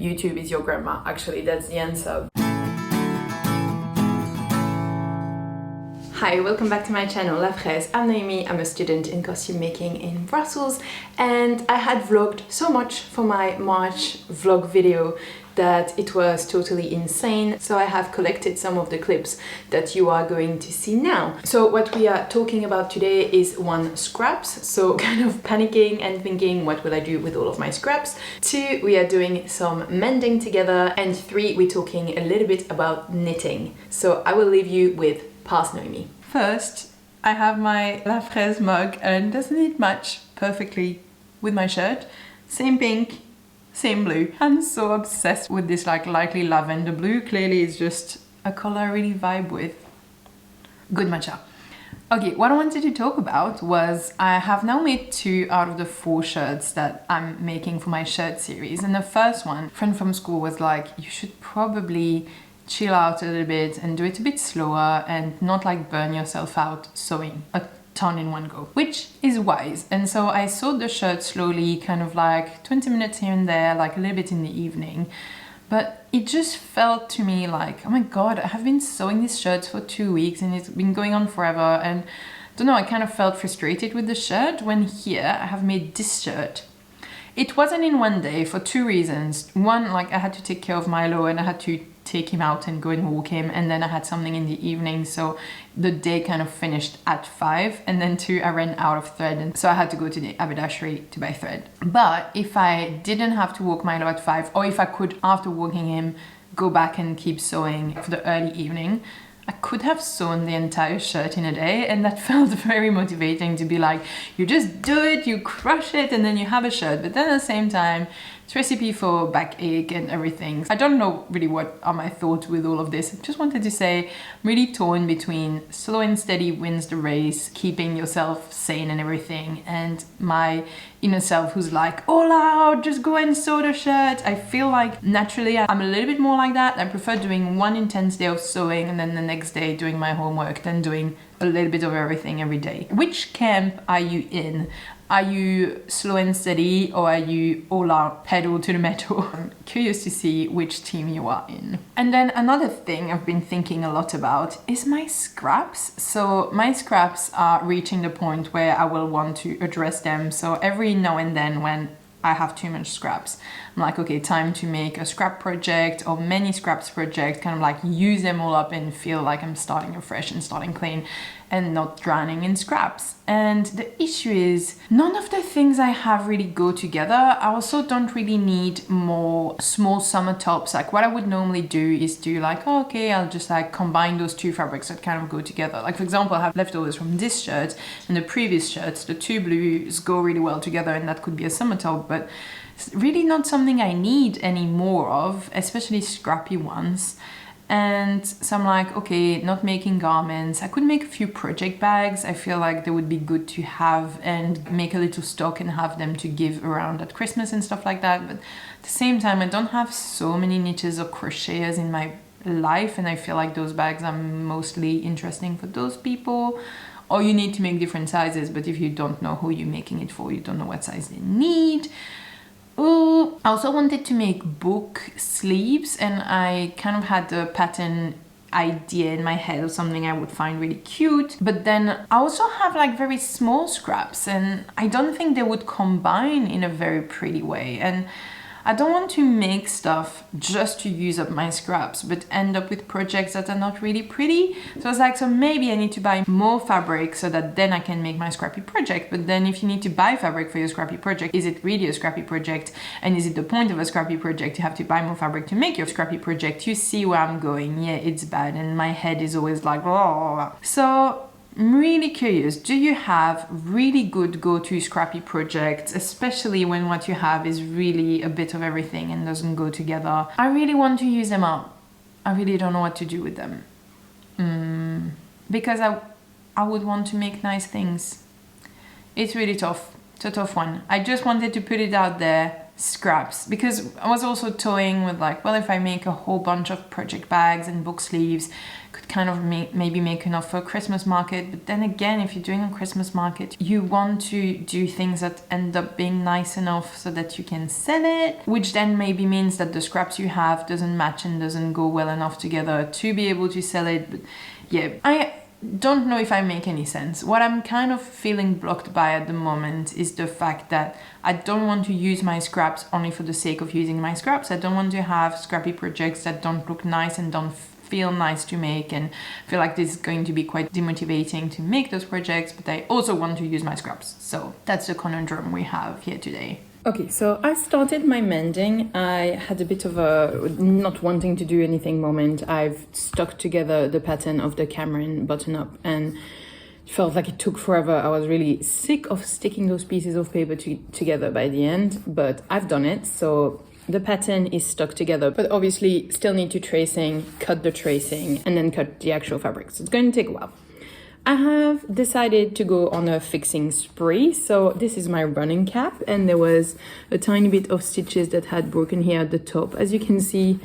YouTube is your grandma. Actually, that's the answer. Hi, welcome back to my channel, La Fraise. I'm Noémie, I'm a student in costume making in Brussels, and I had vlogged so much for my March vlog video that it was totally insane. So I have collected some of the clips that you are going to see now. So what we are talking about today is 1, scraps. So kind of panicking and thinking, what will I do with all of my scraps? 2, we are doing some mending together. And 3, we're talking a little bit about knitting. So I will leave you with Past Noémie. First, I have my La Fraise mug and doesn't it match perfectly with my shirt? Same pink, same blue. I'm so obsessed with this like lightly lavender blue. Clearly it's just a color I really vibe with. Good matcha. Okay, what I wanted to talk about was I have now made 2 out of the 4 shirts that I'm making for my shirt series. And the first one, a friend from school was like, you should probably chill out a little bit and do it a bit slower and not like burn yourself out sewing a ton in one go, which is wise. And so I sewed the shirt slowly, kind of like 20 minutes here and there, like a little bit in the evening. But it just felt to me like, oh my god, I have been sewing these shirts for 2 weeks and it's been going on forever. And I don't know, I kind of felt frustrated with the shirt when here I have made this shirt. It wasn't in one day for 2 reasons. One, like I had to take care of Milo and I had to take him out and go and walk him, and then I had something in the evening, so the day kind of finished at 5. And then 2, I ran out of thread, and so I had to go to the haberdashery to buy thread. But if I didn't have to walk Milo at 5, or if I could after walking him go back and keep sewing for the early evening, I could have sewn the entire shirt in a day, and that felt very motivating to be like, you just do it, you crush it, and then you have a shirt. But then at the same time, it's recipe for backache and everything. I don't know really what are my thoughts with all of this. I just wanted to say I'm really torn between slow and steady wins the race, keeping yourself sane and everything, and my inner self who's like, all out, just go and sew the shirt. I feel like naturally I'm a little bit more like that. I prefer doing one intense day of sewing and then the next day doing my homework than doing a little bit of everything every day. Which camp are you in? Are you slow and steady, or are you all out, pedal to the metal? I'm curious to see which team you are in. And then another thing I've been thinking a lot about is my scraps. So my scraps are reaching the point where I will want to address them. So every now and then when I have too much scraps, I'm like, okay, time to make a scrap project or many scraps project, kind of like use them all up and feel like I'm starting afresh and starting clean and not drowning in scraps. And the issue is none of the things I have really go together. I also don't really need more small summer tops. Like what I would normally do is do like, oh, okay, I'll just like combine those 2 fabrics that kind of go together. Like for example, I have leftovers from this shirt and the previous shirts. The 2 blues go really well together and that could be a summer top, but it's really not something I need any more of, especially scrappy ones. And so I'm like, okay, not making garments. I could make a few project bags. I feel like they would be good to have and make a little stock and have them to give around at Christmas and stuff like that. But at the same time, I don't have so many niches or crocheters in my life, and I feel like those bags are mostly interesting for those people. Or you need to make different sizes, but if you don't know who you're making it for, you don't know what size they need. I also wanted to make book sleeves, and I kind of had the pattern idea in my head of something I would find really cute. But then I also have like very small scraps, and I don't think they would combine in a very pretty way. And I don't want to make stuff just to use up my scraps, but end up with projects that are not really pretty. So I was like, so maybe I need to buy more fabric so that then I can make my scrappy project. But then if you need to buy fabric for your scrappy project, is it really a scrappy project? And is it the point of a scrappy project to have to buy more fabric to make your scrappy project? You see where I'm going. Yeah, it's bad. And my head is always like, oh. So I'm really curious, do you have really good go-to scrappy projects, especially when what you have is really a bit of everything and doesn't go together? I really want to use them up. I really don't know what to do with them. Because I would want to make nice things. It's really tough. It's a tough one. I just wanted to put it out there scraps, because I was also toying with like, well, if I make a whole bunch of project bags and book sleeves, could kind of maybe make enough for a Christmas market. But then again, if you're doing a Christmas market, you want to do things that end up being nice enough so that you can sell it, which then maybe means that the scraps you have doesn't match and doesn't go well enough together to be able to sell it. But yeah, I don't know if I make any sense. What I'm kind of feeling blocked by at the moment is the fact that I don't want to use my scraps only for the sake of using my scraps. I don't want to have scrappy projects that don't look nice and don't feel nice to make, and feel like this is going to be quite demotivating to make those projects, but I also want to use my scraps. So that's the conundrum we have here today. Okay, so I started my mending. I had a bit of a not wanting to do anything moment. I've stuck together the pattern of the Cameron button-up and it felt like it took forever. I was really sick of sticking those pieces of paper together by the end, but I've done it. So the pattern is stuck together, but obviously still need to cut the tracing, and then cut the actual fabric. So it's going to take a while. I have decided to go on a fixing spree. So this is my running cap, and there was a tiny bit of stitches that had broken here at the top. As you can see,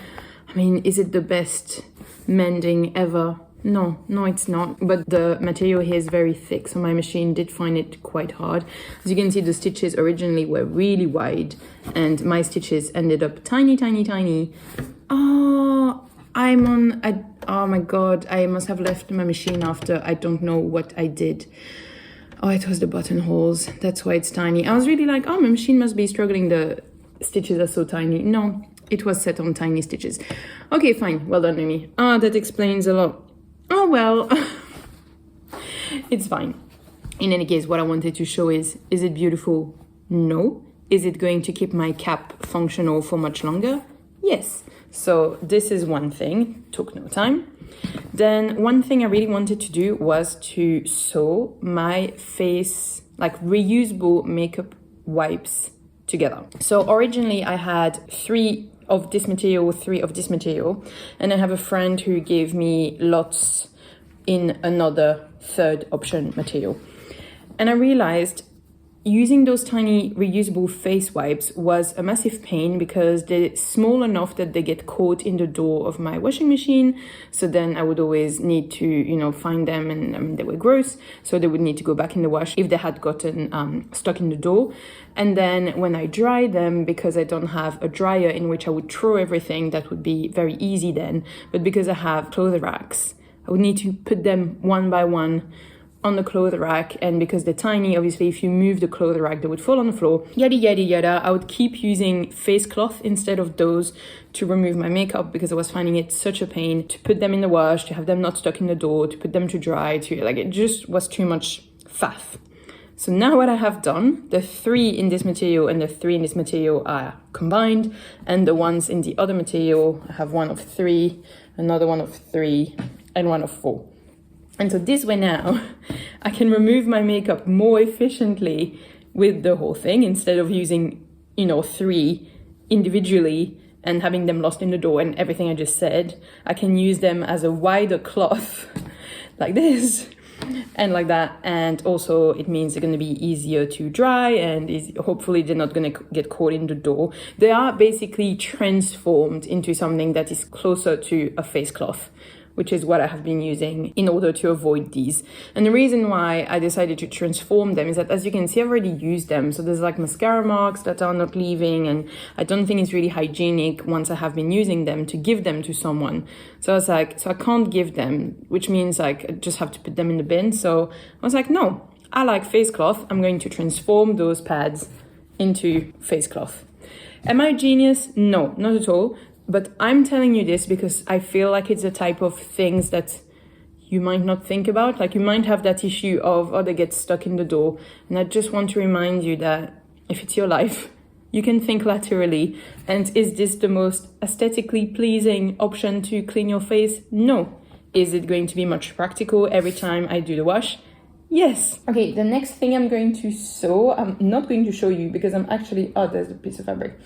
I mean, is it the best mending ever? No, it's not. But the material here is very thick, so my machine did find it quite hard. As you can see, the stitches originally were really wide, and my stitches ended up tiny. Oh my god, I must have left my machine after. I don't know what I did. Oh, it was the buttonholes. That's why it's tiny. I was really like, oh, my machine must be struggling. The stitches are so tiny. No, it was set on tiny stitches. Okay, fine. Well done, Noémie. That explains a lot. Oh, well. It's fine. In any case, what I wanted to show is it beautiful? No. Is it going to keep my cap functional for much longer? Yes. So this is one thing, took no time. Then one thing I really wanted to do was to sew my face, like reusable makeup wipes together. So originally I had 3 of this material, and I have a friend who gave me lots in another 3rd option material. And I realized using those tiny reusable face wipes was a massive pain because they're small enough that they get caught in the door of my washing machine. So then I would always need to, find them, and they were gross. So they would need to go back in the wash if they had gotten stuck in the door. And then when I dry them, because I don't have a dryer in which I would throw everything, that would be very easy then. But because I have clothes racks, I would need to put them one by one on the clothes rack, and because they're tiny, obviously if you move the clothes rack they would fall on the floor, yada. I would keep using face cloth instead of those to remove my makeup because I was finding it such a pain to put them in the wash, to have them not stuck in the door, to put them to dry, it just was too much faff. So now what I have done, the 3 in this material and the 3 in this material are combined, and the ones in the other material, I have one of 3, another one of 3, and one of 4. And so this way now, I can remove my makeup more efficiently with the whole thing instead of using, 3 individually and having them lost in the door and everything I just said. I can use them as a wider cloth like this and like that. And also it means they're going to be easier to dry, and hopefully they're not going to get caught in the door. They are basically transformed into something that is closer to a face cloth, which is what I have been using in order to avoid these. And the reason why I decided to transform them is that, as you can see, I've already used them. So there's like mascara marks that are not leaving, and I don't think it's really hygienic once I have been using them to give them to someone. So I was like, so I can't give them, which means like I just have to put them in the bin. So I was like, no, I like face cloth. I'm going to transform those pads into face cloth. Am I a genius? No, not at all. But I'm telling you this because I feel like it's a type of things that you might not think about. Like you might have that issue of, they get stuck in the door. And I just want to remind you that if it's your life, you can think laterally. And is this the most aesthetically pleasing option to clean your face? No. Is it going to be much practical every time I do the wash? Yes. Okay, the next thing I'm going to sew, I'm not going to show you because I'm actually, oh, there's a piece of fabric.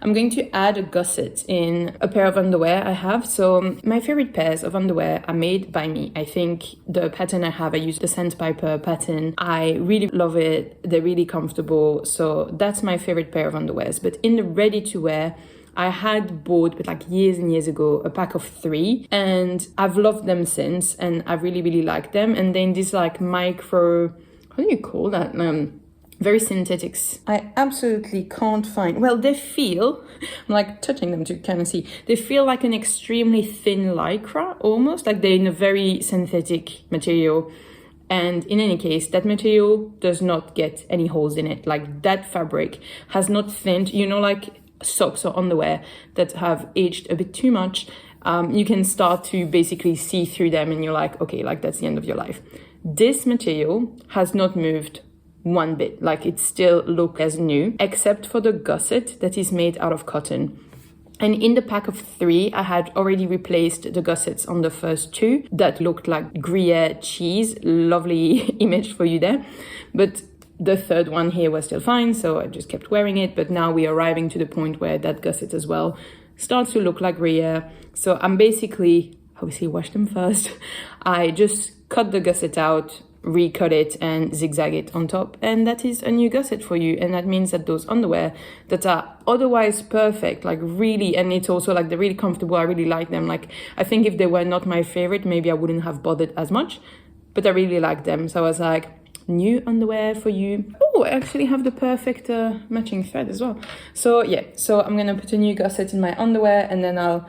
I'm going to add a gusset in a pair of underwear I have. So my favorite pairs of underwear are made by me. I think the pattern I have, I use the Sandpiper pattern. I really love it. They're really comfortable. So that's my favorite pair of underwears. But in the ready to wear, I had bought, but like years and years ago, a pack of 3, and I've loved them since, and I really, really like them. And then this like micro, how do you call that? Very synthetics. I absolutely can't find, well, they feel, I'm like touching them to kind of see, they feel like an extremely thin lycra, almost, like they're in a very synthetic material. And in any case, that material does not get any holes in it. Like that fabric has not thinned, you know, like socks or underwear that have aged a bit too much, you can start to basically see through them and you're like, okay, like that's the end of your life. This material has not moved one bit, like it still looks as new, except for the gusset that is made out of cotton. And in the pack of 3, I had already replaced the gussets on the first 2 that looked like Gruyere cheese. Lovely image for you there. But the third one here was still fine, so I just kept wearing it. But now we're arriving to the point where that gusset as well starts to look like Gruyere. So I'm basically, obviously wash them first. I just cut the gusset out, recut it and zigzag it on top, and that is a new gusset for you. And that means that those underwear that are otherwise perfect, like really, and it's also like they're really comfortable, I really like them. Like I think if they were not my favorite, maybe I wouldn't have bothered as much, but I really like them. So I was like, new underwear for you. Oh, I actually have the perfect matching thread as well. So yeah, so I'm gonna put a new gusset in my underwear, and then I'll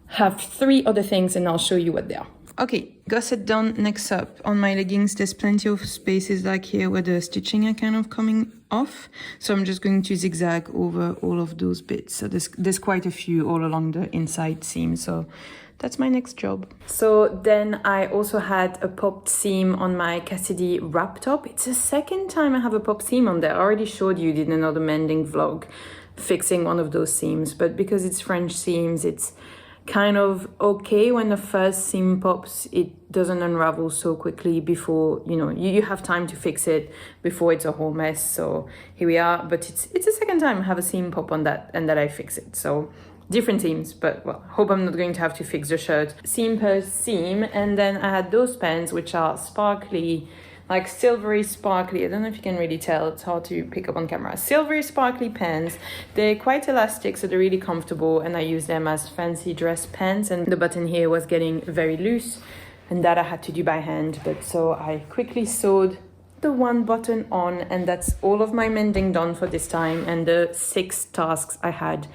have 3 other things and I'll show you what they are. Okay, gusset done. Next up, on my leggings, there's plenty of spaces like here where the stitching are kind of coming off. So I'm just going to zigzag over all of those bits. So there's quite a few all along the inside seam. So that's my next job. So then I also had a popped seam on my Cassidy wrap top. It's the second time I have a popped seam on there. I already showed you in another mending vlog fixing one of those seams, but because it's French seams, it's kind of okay when the first seam pops. It doesn't unravel so quickly before, you know, you have time to fix it before it's a whole mess. So here we are, but it's the second time I have a seam pop on that and that I fix it. So different seams, but well, hope I'm not going to have to fix the shirt seam per seam. And then I had those pants which are sparkly, like silvery sparkly. I don't know if you can really tell, it's hard to pick up on camera. Silvery sparkly pants. They're quite elastic, so they're really comfortable, and I use them as fancy dress pants. And the button here was getting very loose, and that I had to do by hand. But so I quickly sewed the one button on, and that's all of my mending done for this time. And the 6 tasks I had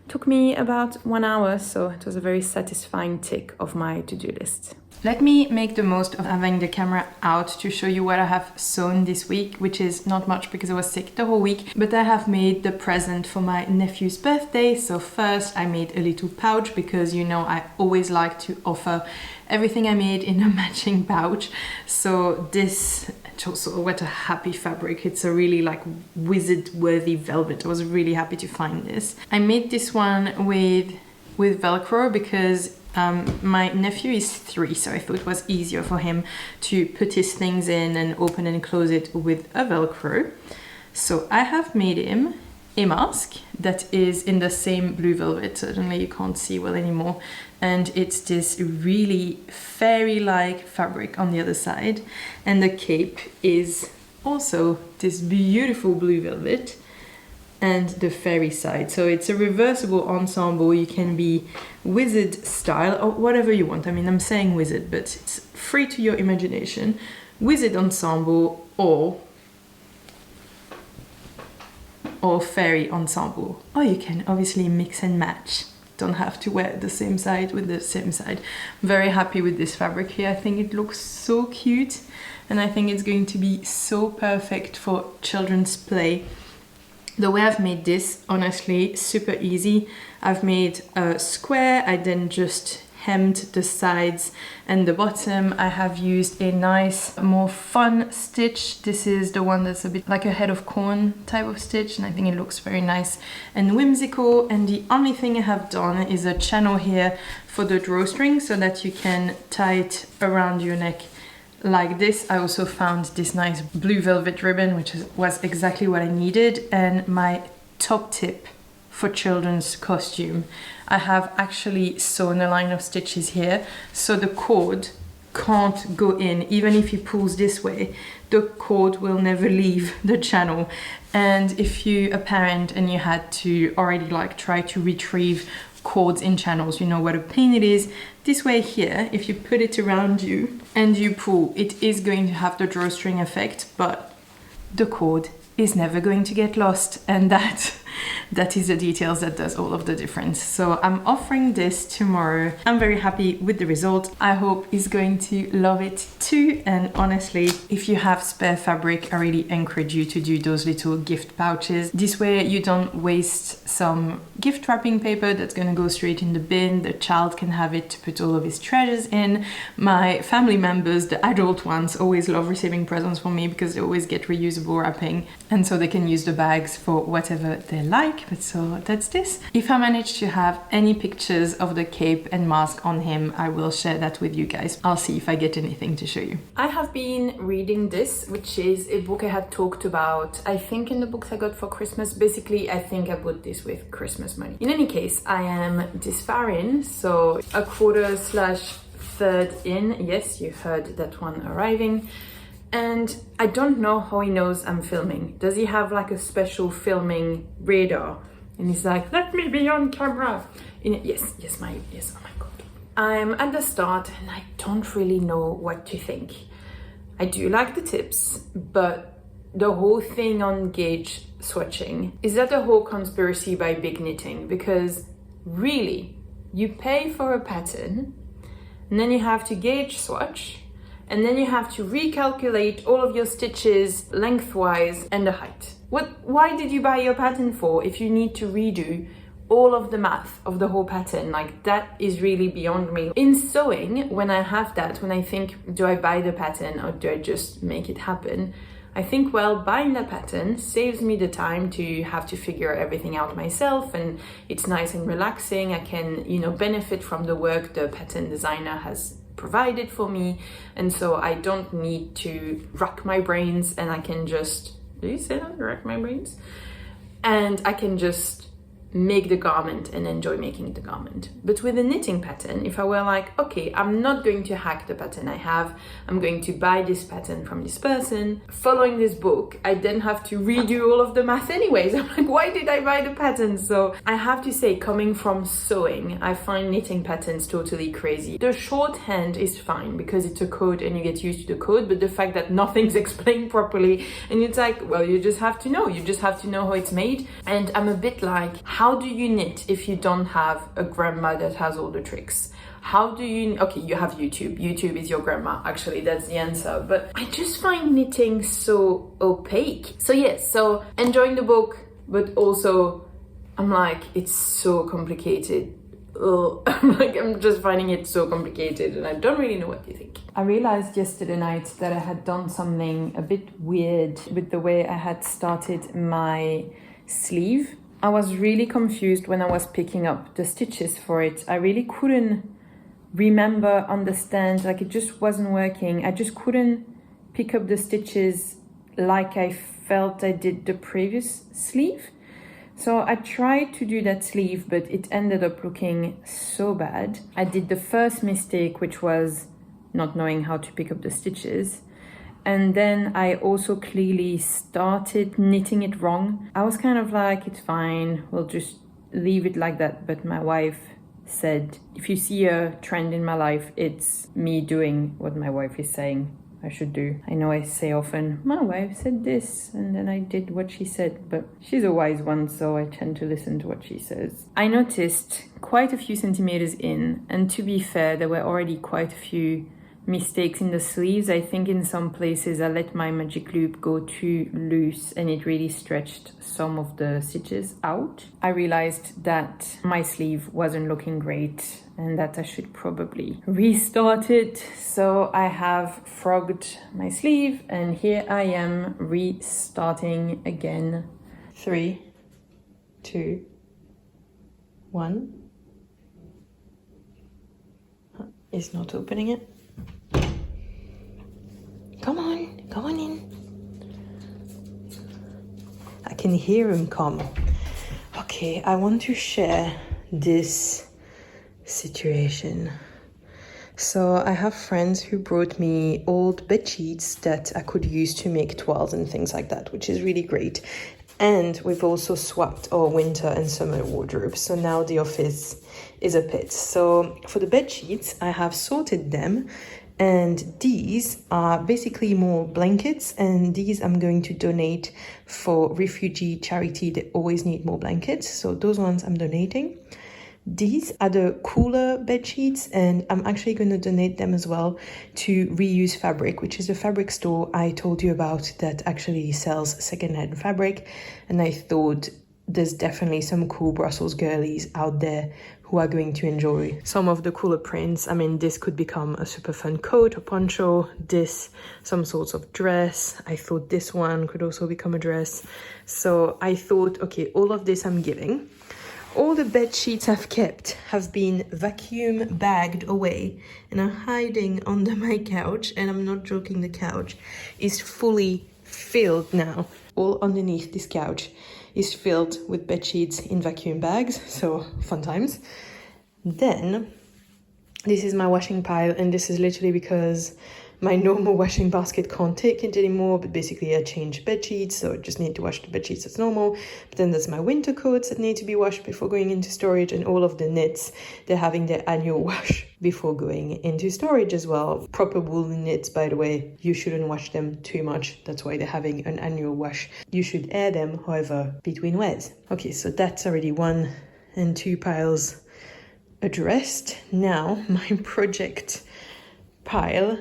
took me about 1 hour, so it was a very satisfying tick of my to-do list. Let me make the most of having the camera out to show you what I have sewn this week, which is not much because I was sick the whole week, but I have made the present for my nephew's birthday. So first I made a little pouch because, you know, I always like to offer everything I made in a matching pouch. So this, also what a happy fabric. It's a really like wizard worthy velvet. I was really happy to find this. I made this one with Velcro because my nephew is 3, so I thought it was easier for him to put his things in and open and close it with a Velcro. So I have made him a mask that is in the same blue velvet. Suddenly you can't see well anymore. And it's this really fairy-like fabric on the other side. And the cape is also this beautiful blue velvet and the fairy side. So it's a reversible ensemble. You can be wizard style or whatever you want. I mean, I'm saying wizard, but it's free to your imagination. Wizard ensemble or fairy ensemble. Or you can obviously mix and match. Don't have to wear the same side with the same side. I'm very happy with this fabric here. I think it looks so cute, and I think it's going to be so perfect for children's play. The way I've made this, honestly, super easy. I've made a square, I then just hemmed the sides and the bottom. I have used a nice, more fun stitch. This is the one that's a bit like a head of corn type of stitch, and I think it looks very nice and whimsical. And the only thing I have done is a channel here for the drawstring so that you can tie it around your neck like this. I also found this nice blue velvet ribbon, which was exactly what I needed. And my top tip for children's costume, I have actually sewn a line of stitches here, so the cord can't go in. Even if he pulls this way, the cord will never leave the channel. And if you're a parent and you had to already like try to retrieve cords in channels, you know what a pain it is. This way here, if you put it around you and you pull, it is going to have the drawstring effect, but the cord is never going to get lost, and that is the details that does all of the difference. So I'm offering this tomorrow. I'm very happy with the result. I hope he's going to love it too. And honestly, if you have spare fabric, I really encourage you to do those little gift pouches. This way you don't waste some gift wrapping paper that's going to go straight in the bin. The child can have it to put all of his treasures in. My family members, the adult ones, always love receiving presents from me because they always get reusable wrapping, and so they can use the bags for whatever they like. But so that's this. If I manage to have any pictures of the cape and mask on him, I will share that with you guys. I'll see if I get anything to show you. I have been reading this, which is a book I had talked about, I think, in the books I got for Christmas. Basically, I think I bought this with Christmas money. In any case, I am this far in, so a quarter/third in. Yes, you heard that one arriving. And I don't know how he knows I'm filming. Does he have like a special filming radar? And he's like, let me be on camera. Yes, oh my God. I'm at the start and I don't really know what to think. I do like the tips, but the whole thing on gauge swatching, is that a whole conspiracy by Big Knitting? Because really, you pay for a pattern and then you have to gauge swatch, and then you have to recalculate all of your stitches lengthwise and the height. Why did you buy your pattern for if you need to redo all of the math of the whole pattern? Like, that is really beyond me. In sewing, when I have that, when I think, do I buy the pattern or do I just make it happen? I think, well, buying the pattern saves me the time to have to figure everything out myself, and it's nice and relaxing. I can, benefit from the work the pattern designer has provided for me, and so I don't need to rack my brains, and I can just, do you say that? Rack my brains? And I can just make the garment and enjoy making the garment. But with a knitting pattern, if I were like, okay, I'm not going to hack the pattern I have, I'm going to buy this pattern from this person, following this book, I then have to redo all of the math anyways. I'm like, why did I buy the pattern? So I have to say, coming from sewing, I find knitting patterns totally crazy. The shorthand is fine because it's a code and you get used to the code, but the fact that nothing's explained properly, and it's like, well, you just have to know how it's made. And I'm a bit like, how do you knit if you don't have a grandma that has all the tricks? How do you, okay, you have YouTube. YouTube is your grandma, actually, that's the answer. But I just find knitting so opaque. So yes, so enjoying the book, but also I'm like, it's so complicated. I'm just finding it so complicated and I don't really know what you think. I realized yesterday night that I had done something a bit weird with the way I had started my sleeve. I was really confused when I was picking up the stitches for it. I really couldn't understand, like it just wasn't working. I just couldn't pick up the stitches like I felt I did the previous sleeve. So I tried to do that sleeve, but it ended up looking so bad. I did the first mistake, which was not knowing how to pick up the stitches. And then I also clearly started knitting it wrong. I was kind of like, it's fine, we'll just leave it like that. But my wife said, if you see a trend in my life, it's me doing what my wife is saying I should do. I know I say often, my wife said this, and then I did what she said, but she's a wise one, so I tend to listen to what she says. I noticed quite a few centimeters in, and to be fair, there were already quite a few mistakes in the sleeves. I think in some places I let my magic loop go too loose and it really stretched some of the stitches out. I realized that my sleeve wasn't looking great and that I should probably restart it. So I have frogged my sleeve and here I am restarting again. 3, 2, 1. It's not opening it. hear him come. Okay, I want to share this situation. So I have friends who brought me old bed sheets that I could use to make toiles and things like that, which is really great. And we've also swapped our winter and summer wardrobe. So now the office is a pit. So for the bed sheets, I have sorted them. And these are basically more blankets. And these I'm going to donate for refugee charity. They always need more blankets. So those ones I'm donating. These are the cooler bed sheets, and I'm actually going to donate them as well to Reuse Fabric, which is the fabric store I told you about that actually sells secondhand fabric. And I thought there's definitely some cool Brussels girlies out there who are going to enjoy some of the cooler prints. I mean, this could become a super fun coat or poncho, this some sorts of dress. I thought this one could also become a dress. So I thought, okay, all of this I'm giving. All the bed sheets I've kept have been vacuum bagged away and are hiding under my couch. And I'm not joking, the couch is fully filled now. All underneath this couch is filled with bed sheets in vacuum bags. So fun times. Then this is my washing pile, and this is literally because my normal washing basket can't take it anymore, but basically I changed bed sheets, so I just need to wash the bed sheets as normal. But then there's my winter coats that need to be washed before going into storage, and all of the knits, they're having their annual wash before going into storage as well. Proper woolen knits, by the way, you shouldn't wash them too much. That's why they're having an annual wash. You should air them, however, between wears. Okay, so that's already 1 and 2 piles addressed. Now my project pile.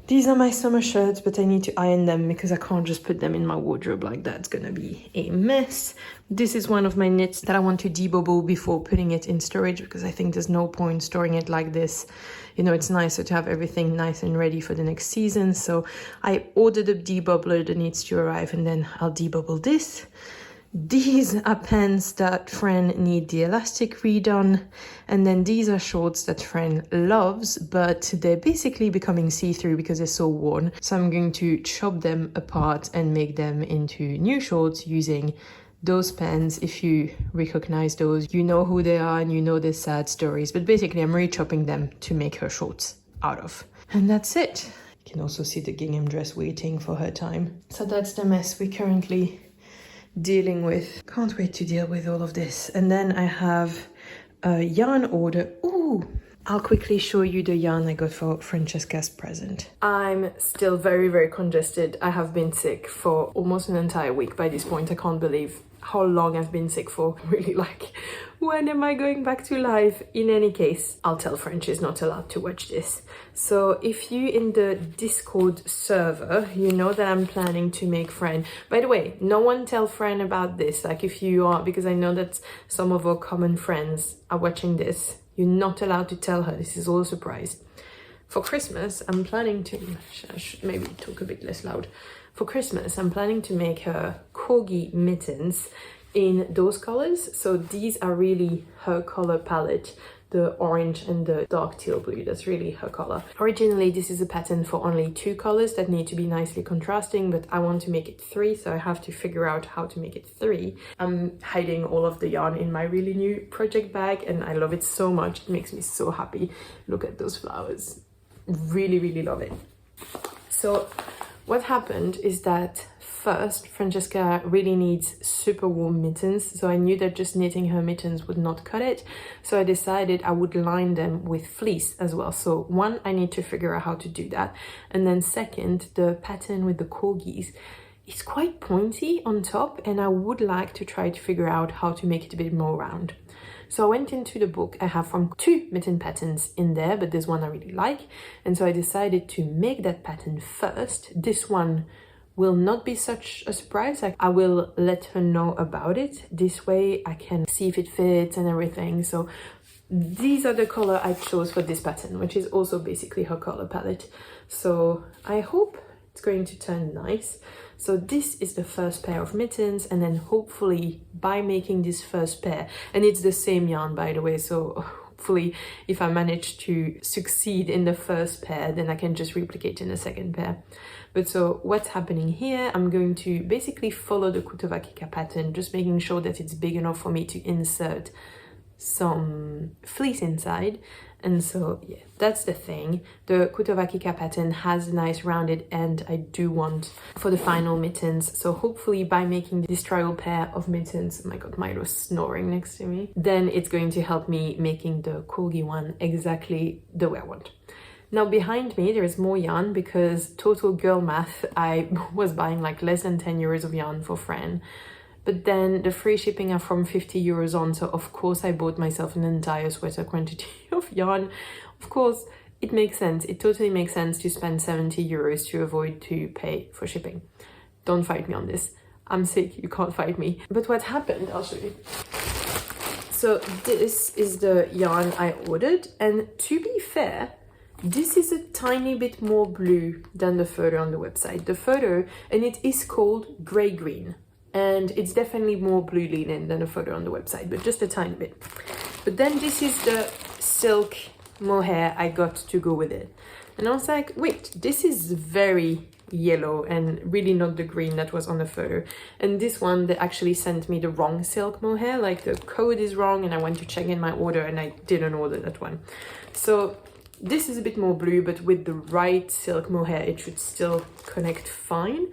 These are my summer shirts, but I need to iron them because I can't just put them in my wardrobe like that. It's gonna be a mess. This is one of my knits that I want to debubble before putting it in storage, because I think there's no point storing it like this. You know, it's nicer to have everything nice and ready for the next season. So I ordered a debubbler that needs to arrive, and then I'll debubble this. These are pants that Fran need the elastic redone, and then these are shorts that Fran loves, but they're basically becoming see-through because they're so worn. So I'm going to chop them apart and make them into new shorts using those pants. If you recognize those, you know who they are and you know their sad stories, but basically I'm re-chopping them to make her shorts out of. And that's it. You can also see the gingham dress waiting for her time. So that's the mess we currently dealing with. Can't wait to deal with all of this. And then I have a yarn order. Ooh, I'll quickly show you the yarn I got for Francesca's present. I'm still very congested. I have been sick for almost an entire week by this point. I can't believe how long I've been sick for. Really, like, when am I going back to life? In any case, I'll tell Fran she's not allowed to watch this. So if you in the Discord server, you know that I'm planning to make Fran. By the way, no one tell Fran about this. Like, if you are, because I know that some of our common friends are watching this, you're not allowed to tell her. This is all a surprise. For Christmas, I'm planning to, I should maybe talk a bit less loud. For Christmas, I'm planning to make her corgi mittens in those colors. So these are really her color palette, the orange and the dark teal blue. That's really her color. Originally, this is a pattern for only 2 colors that need to be nicely contrasting, but I want to make it 3, so I have to figure out how to make it 3. I'm hiding all of the yarn in my really new project bag, and I love it so much. It makes me so happy. Look at those flowers. Really love it. So what happened is that first, Francesca really needs super warm mittens, so I knew that just knitting her mittens would not cut it. So I decided I would line them with fleece as well. So one, I need to figure out how to do that. And then second, the pattern with the corgis is quite pointy on top, and I would like to try to figure out how to make it a bit more round. So I went into the book. I have from 2 mitten patterns in there, but there's one I really like. And so I decided to make that pattern first. This one will not be such a surprise. I will let her know about it. This way I can see if it fits and everything. So these are the color I chose for this pattern, which is also basically her color palette. So I hope it's going to turn nice. So this is the first pair of mittens, and then hopefully by making this first pair, and it's the same yarn by the way, so hopefully if I manage to succeed in the first pair, then I can just replicate in the second pair. But so what's happening here, I'm going to basically follow the Kutowa pattern, just making sure that it's big enough for me to insert some fleece inside. And so yeah, that's the thing. The Kutowa pattern has a nice rounded end I do want for the final mittens. So hopefully by making this trial pair of mittens, oh my god, Milo's snoring next to me, then it's going to help me making the corgi one exactly the way I want. Now behind me there is more yarn, because total girl math, I was buying like less than 10 euros of yarn for Fran. But then the free shipping are from 50 euros on, so of course I bought myself an entire sweater quantity of yarn. Of course, it makes sense. It totally makes sense to spend 70 euros to avoid to pay for shipping. Don't fight me on this. I'm sick, you can't fight me. But what happened, I'll show you. So this is the yarn I ordered, and to be fair, this is a tiny bit more blue than the photo on the website. The photo, and it is called grey-green. And it's definitely more blue linen than a photo on the website, but just a tiny bit. But then this is the silk mohair I got to go with it. And I was like, wait, this is very yellow and really not the green that was on the photo. And this one, they actually sent me the wrong silk mohair, like the code is wrong, and I went to check in my order and I didn't order that one. So this is a bit more blue, but with the right silk mohair, it should still connect fine.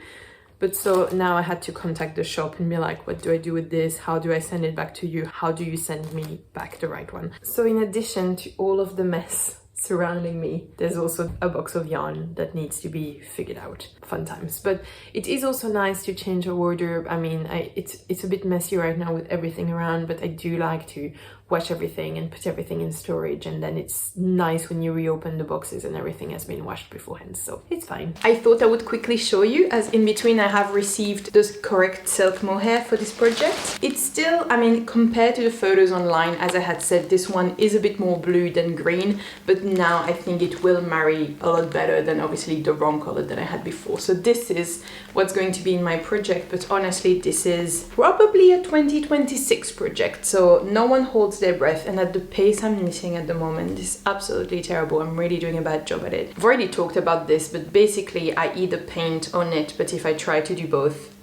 But so now I had to contact the shop and be like, what do I do with this? How do I send it back to you? How do you send me back the right one? So in addition to all of the mess surrounding me, there's also a box of yarn that needs to be figured out. Fun times. But it is also nice to change a wardrobe. I mean, it's a bit messy right now with everything around, but I do like to wash everything and put everything in storage, and then it's nice when you reopen the boxes and everything has been washed beforehand, so it's fine. I thought I would quickly show you, as in between I have received the correct silk mohair for this project. It's still, I mean, compared to the photos online, as I had said, this one is a bit more blue than green, but now I think it will marry a lot better than obviously the wrong color that I had before. So this is what's going to be in my project, but honestly this is probably a 2026 project, so no one holds their breath, and at the pace I'm knitting at the moment is absolutely terrible. I'm really doing a bad job at it. I've already talked about this, but basically I either paint or knit, but if I try to do both,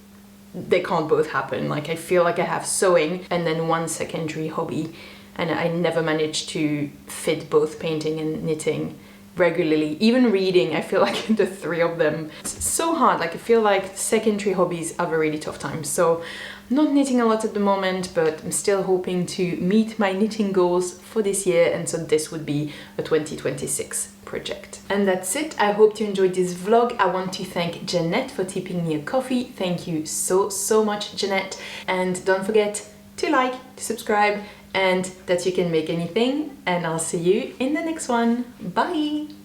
they can't both happen. Like I feel like I have sewing and then one secondary hobby, and I never manage to fit both painting and knitting regularly. Even reading, I feel like the three of them, it's so hard. Like I feel like secondary hobbies have a really tough time. So I'm not knitting a lot at the moment, but I'm still hoping to meet my knitting goals for this year, and so this would be a 2026 project. And that's it. I hope you enjoyed this vlog. I want to thank Jeanette for tipping me a coffee. Thank you so much, Jeanette. And don't forget to like, to subscribe, and that you can make anything, and I'll see you in the next one. Bye!